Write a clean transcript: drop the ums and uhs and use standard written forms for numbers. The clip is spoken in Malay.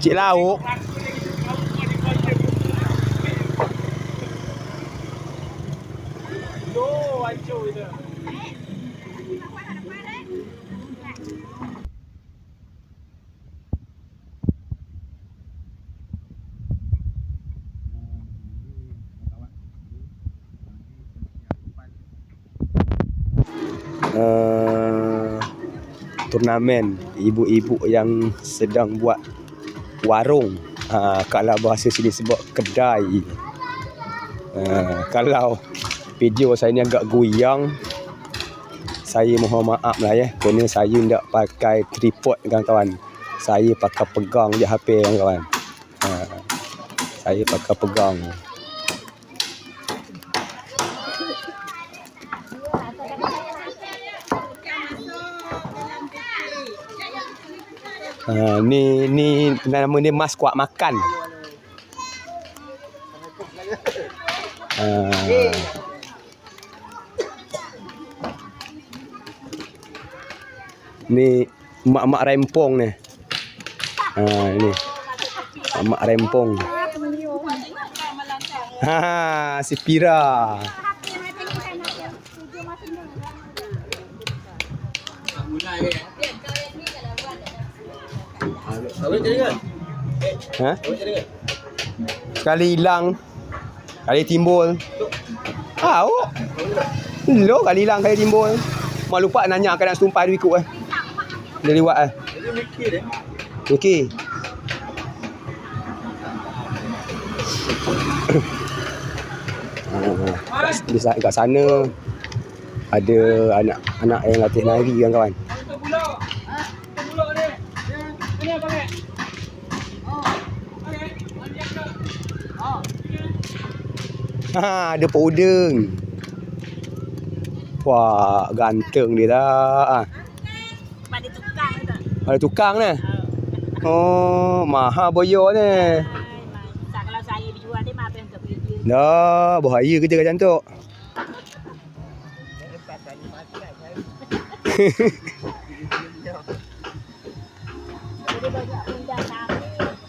Cik lauk. Turnamen ibu-ibu yang sedang buat warung. Kalau bahasa sini sebut kedai. Kalau video saya ni agak goyang, saya mohon maaf lah ya. Kerana saya tidak pakai tripod kawan-kawan. Saya pakai pegang je HP kawan-kawan. Saya pakai pegang. Ni nama dia Mas Kuat Makan. Ni mak-mak rempong ni. Ni mak rempong. Si Pira. Sekali hilang, kali timbul. Lo kali hilang, kali timbul. Mak lupa nanya keadaan setumpah dia ikut Dia lewat Okey. Kat sana ada anak-anak yang latih nari kawan-kawan. Ada podeng. Wah, ganteng dia dah. Pada tukang tu. Ada tukang ni. Oh, mahal boyo ni. Kalau saya dijual dia apa yang tak boleh. Dah, bahaya kerja macam tu. Dia banyak pindah